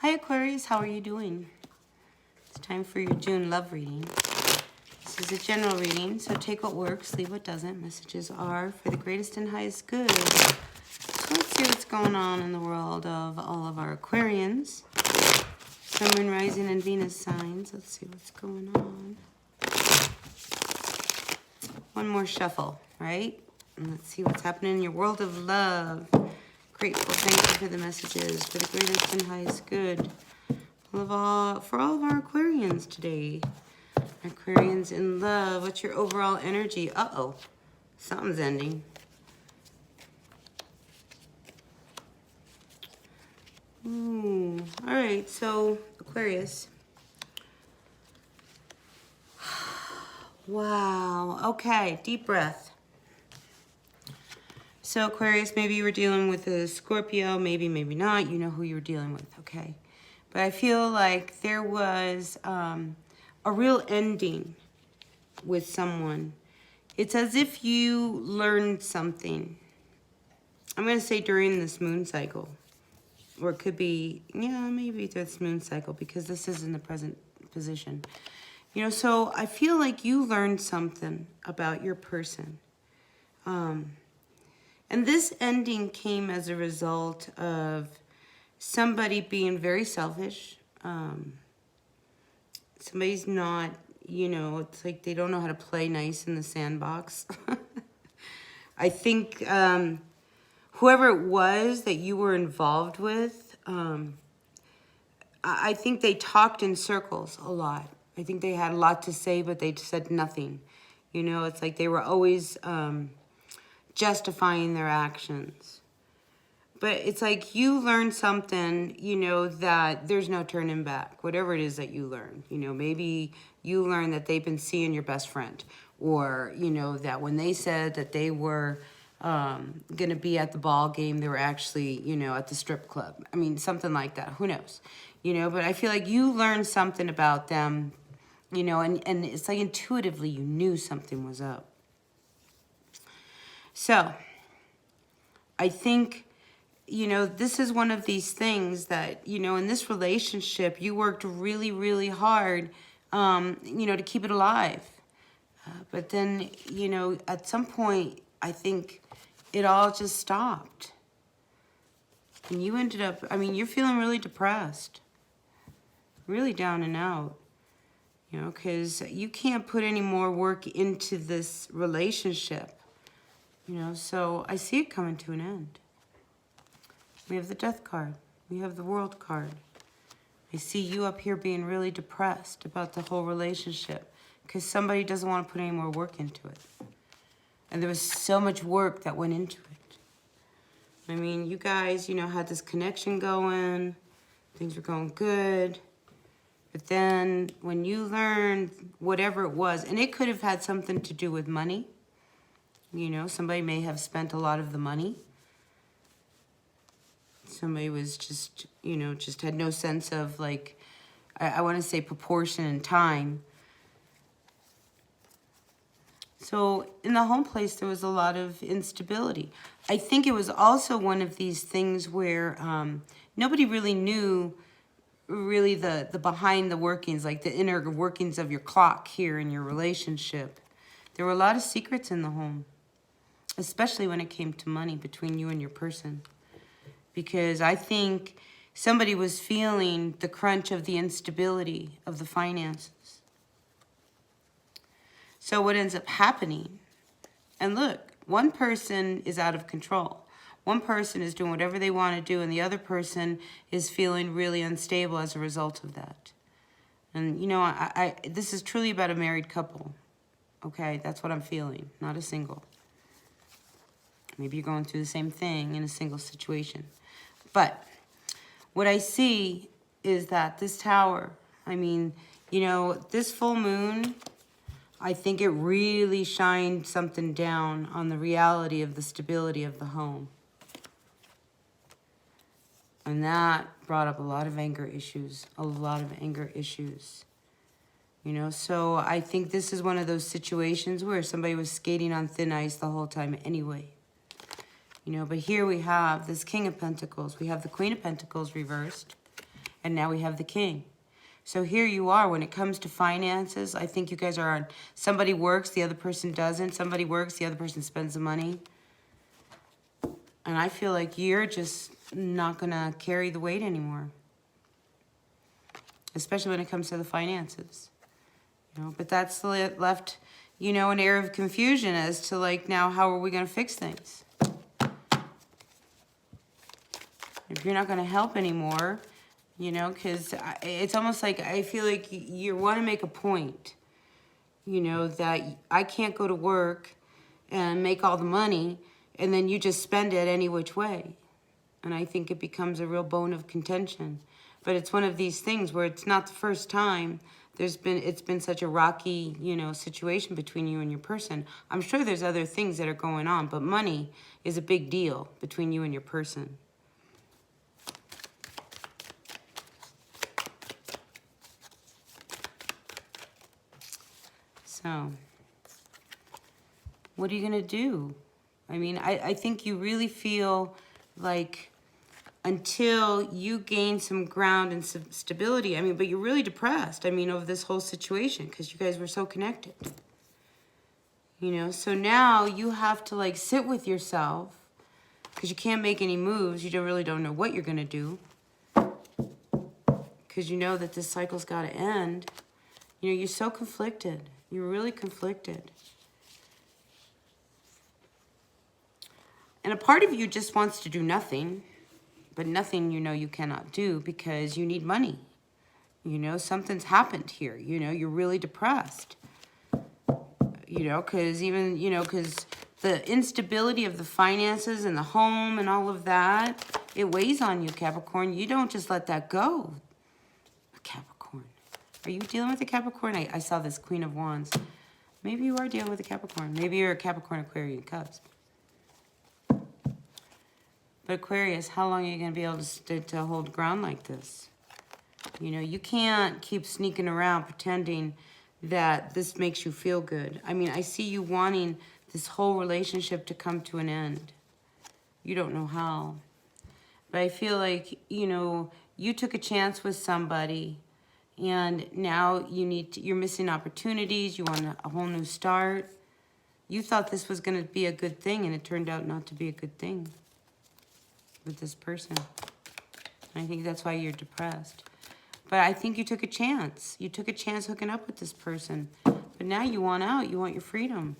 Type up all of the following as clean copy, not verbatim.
Hi Aquarius, how are you doing? It's time for your June love reading. This is a general reading, so take what works, leave what doesn't. Messages are for the greatest and highest good. So let's see what's going on in the world of all of our Aquarians. Sun, Moon, Rising, and Venus signs. Let's see what's going on. One more shuffle, right? And let's see what's happening in your world of love. Grateful, thank you for the messages, for the greatest and highest good. For all of our Aquarians today. Aquarians in love. What's your overall energy? Uh-oh. Something's ending. Ooh. All right, so Aquarius. Wow. Okay, deep breath. So Aquarius, maybe you were dealing with a Scorpio, maybe not. You know who you were dealing with, okay? But I feel like there was a real ending with someone. It's as if you learned something. I'm going to say during this moon cycle. Or it could be, yeah, maybe this moon cycle because this is in the present position. You know, so I feel like you learned something about your person. And this ending came as a result of somebody being very selfish. Somebody's not, you know, it's like they don't know how to play nice in the sandbox. I think whoever it was that you were involved with, I think they talked in circles a lot. I think they had a lot to say, but they said nothing. You know, it's like they were always justifying their actions. But it's like you learned something, you know, that there's no turning back. Whatever it is that you learn. You know, maybe you learned that they've been seeing your best friend. Or, you know, that when they said that they were going to be at the ball game, they were actually, you know, at the strip club. I mean, something like that. Who knows? You know, but I feel like you learned something about them, you know, and it's like intuitively you knew something was up. So, I think, you know, this is one of these things that, you know, in this relationship, you worked really, really hard, you know, to keep it alive. But then, you know, at some point, I think it all just stopped. And you ended up, I mean, you're feeling really depressed. Really down and out. You know, because you can't put any more work into this relationship. You know, so I see it coming to an end. We have the Death card. We have the World card. I see you up here being really depressed about the whole relationship because somebody doesn't want to put any more work into it. And there was so much work that went into it. I mean, you guys, you know, had this connection going. Things were going good. But then when you learned whatever it was, and it could have had something to do with money. You know, somebody may have spent a lot of the money. Somebody was just, you know, just had no sense of, like, I want to say proportion and time. So in the home place, there was a lot of instability. I think it was also one of these things where nobody really knew really the behind the workings, like the inner workings of your clock here in your relationship. There were a lot of secrets in the home, especially when it came to money between you and your person. Because I think somebody was feeling the crunch of the instability of the finances. So what ends up happening, and look, one person is out of control. One person is doing whatever they want to do, and the other person is feeling really unstable as a result of that. And, you know, this is truly about a married couple. Okay, that's what I'm feeling, not a single. Maybe you're going through the same thing in a single situation. But what I see is that this tower, I mean, you know, this full moon, I think it really shined something down on the reality of the stability of the home. And that brought up a lot of anger issues, You know, so I think this is one of those situations where somebody was skating on thin ice the whole time anyway. You know, but here we have this King of Pentacles. We have the Queen of Pentacles reversed. And now we have the King. So here you are. When it comes to finances, I think you guys are on, somebody works, the other person doesn't. Somebody works, the other person spends the money. And I feel like you're just not going to carry the weight anymore. Especially when it comes to the finances. You know, but that's left, you know, an air of confusion as to, like, now how are we going to fix things? If you're not going to help anymore, you know, because it's almost like I feel like you want to make a point, you know, that I can't go to work and make all the money and then you just spend it any which way. And I think it becomes a real bone of contention. But it's one of these things where it's not the first time it's been such a rocky, you know, situation between you and your person. I'm sure there's other things that are going on, but money is a big deal between you and your person. So, what are you going to do? I mean, I think you really feel like until you gain some ground and some stability, I mean, but you're really depressed, I mean, over this whole situation because you guys were so connected. You know, so now you have to, like, sit with yourself because you can't make any moves. You really don't know what you're going to do because you know that this cycle's got to end. You know, you're so conflicted. You're really conflicted. And a part of you just wants to do nothing, but nothing, you know, you cannot do because you need money. You know, something's happened here. You know, you're really depressed. You know, because even, you know, because the instability of the finances and the home and all of that, it weighs on you, Capricorn. You don't just let that go. Capricorn. Are you dealing with a Capricorn? I saw this Queen of Wands. Maybe you are dealing with a Capricorn. Maybe you're a Capricorn Aquarian cusp. But Aquarius, how long are you going to be able to hold ground like this? You know, you can't keep sneaking around pretending that this makes you feel good. I mean, I see you wanting this whole relationship to come to an end. You don't know how. But I feel like, you know, you took a chance with somebody and now you're missing opportunities. You want a whole new start. You thought this was going to be a good thing and it turned out not to be a good thing with this person. I think that's why you're depressed. But I think you took a chance. You took a chance hooking up with this person. But now you want out. You want your freedom.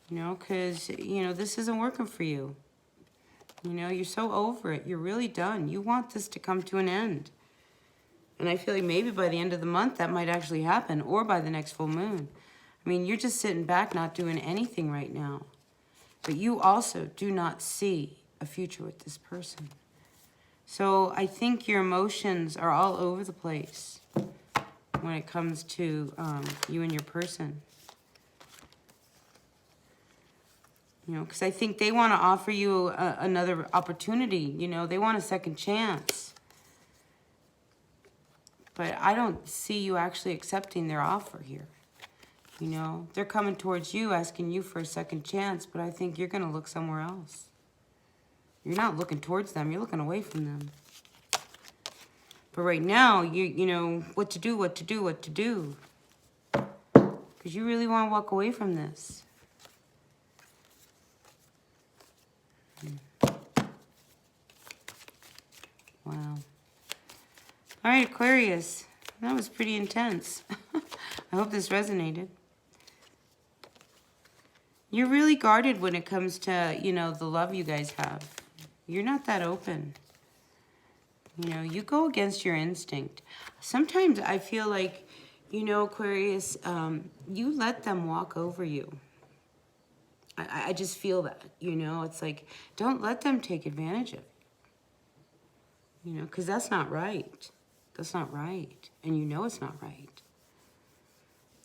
You know, because, you know, this isn't working for you. You know, you're so over it. You're really done. You want this to come to an end. And I feel like maybe by the end of the month that might actually happen. Or by the next full moon. I mean, you're just sitting back not doing anything right now. But you also do not see a future with this person. So I think your emotions are all over the place when it comes to you and your person. You know, because I think they want to offer you another opportunity. You know, they want a second chance. But I don't see you actually accepting their offer here. You know, they're coming towards you, asking you for a second chance, but I think you're going to look somewhere else. You're not looking towards them. You're looking away from them. But right now, you know what to do. Because you really want to walk away from this. Wow. All right, Aquarius. That was pretty intense. I hope this resonated. You're really guarded when it comes to, you know, the love you guys have. You're not that open. You know, you go against your instinct. Sometimes I feel like, you know, Aquarius, you let them walk over you. I just feel that, you know. It's like, don't let them take advantage of you. You know, because that's not right. That's not right. And you know it's not right.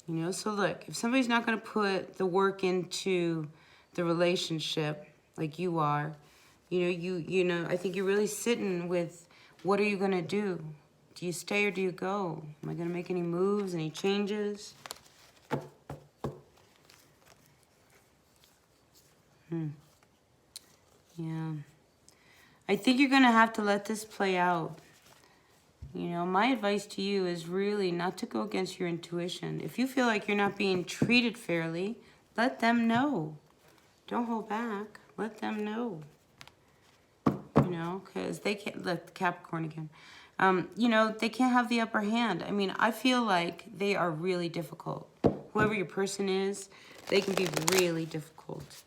You know, so look, if somebody's not going to put the work into the relationship like you are, you know, I think you're really sitting with, what are you going to do? Do you stay or do you go? Am I going to make any moves, any changes? Yeah. I think you're going to have to let this play out. You know, my advice to you is really not to go against your intuition. If you feel like you're not being treated fairly, let them know. Don't hold back. Let them know. You know, because they can't, look, Capricorn again. You know, they can't have the upper hand. I mean, I feel like they are really difficult. Whoever your person is, they can be really difficult.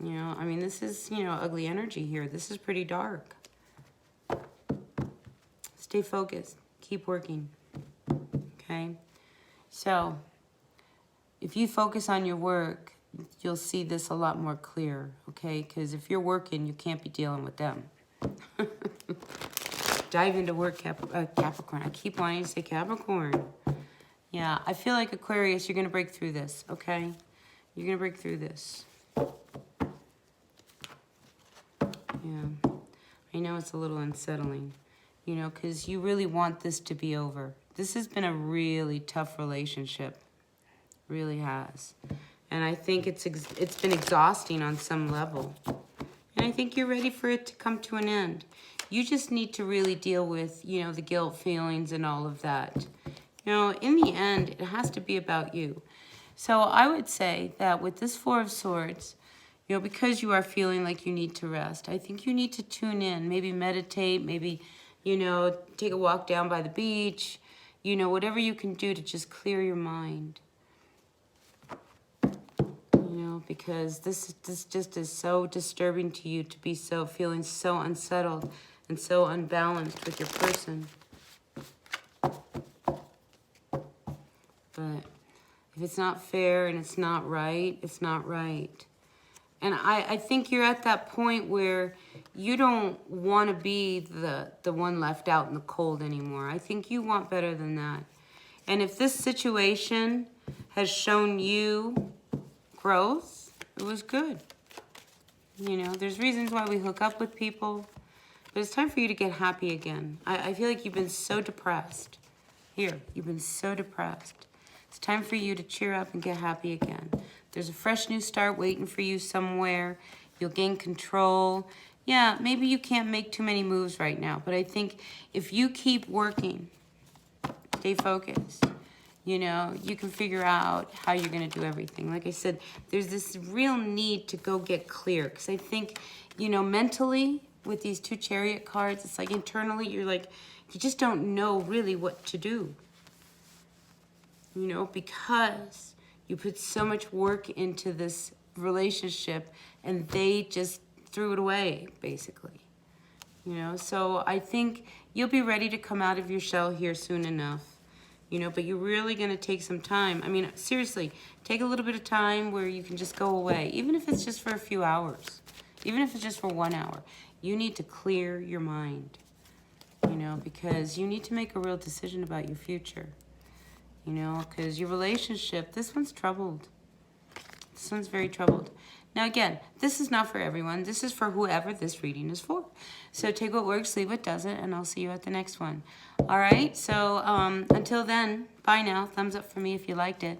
You know, I mean, this is, you know, ugly energy here. This is pretty dark. Stay focused. Keep working. Okay? So, if you focus on your work, you'll see this a lot more clear. Okay? Because if you're working, you can't be dealing with them. Dive into work, Capricorn. I keep wanting to say Capricorn. Yeah, I feel like Aquarius, you're going to break through this. Okay? You're going to break through this. Yeah, I know it's a little unsettling, you know, because you really want this to be over. This has been a really tough relationship, really has. And I think it's been exhausting on some level. And I think you're ready for it to come to an end. You just need to really deal with, you know, the guilt feelings and all of that. You know, in the end, it has to be about you. So I would say that with this Four of Swords, you know, because you are feeling like you need to rest, I think you need to tune in, maybe meditate, maybe, you know, take a walk down by the beach, you know, whatever you can do to just clear your mind. You know, because this just is so disturbing to you to be so, feeling so unsettled and so unbalanced with your person. But if it's not fair and it's not right, it's not right. And I think you're at that point where you don't want to be the one left out in the cold anymore. I think you want better than that. And if this situation has shown you growth, it was good. You know, there's reasons why we hook up with people. But it's time for you to get happy again. I feel like you've been so depressed. Here, you've been so depressed. It's time for you to cheer up and get happy again. There's a fresh new start waiting for you somewhere. You'll gain control. Yeah, maybe you can't make too many moves right now, but I think if you keep working, stay focused, you know, you can figure out how you're going to do everything. Like I said, there's this real need to go get clear, because I think, you know, mentally with these two Chariot cards, it's like internally you're like, you just don't know really what to do, you know, because you put so much work into this relationship and they just threw it away, basically. You know, so I think you'll be ready to come out of your shell here soon enough. You know, but you're really going to take some time. I mean, seriously, take a little bit of time where you can just go away. Even if it's just for a few hours. Even if it's just for 1 hour. You need to clear your mind. You know, because you need to make a real decision about your future. You know, because your relationship, this one's troubled. This one's very troubled. Now, again, this is not for everyone. This is for whoever this reading is for. So take what works, leave what doesn't, and I'll see you at the next one. All right? So until then, bye now. Thumbs up for me if you liked it.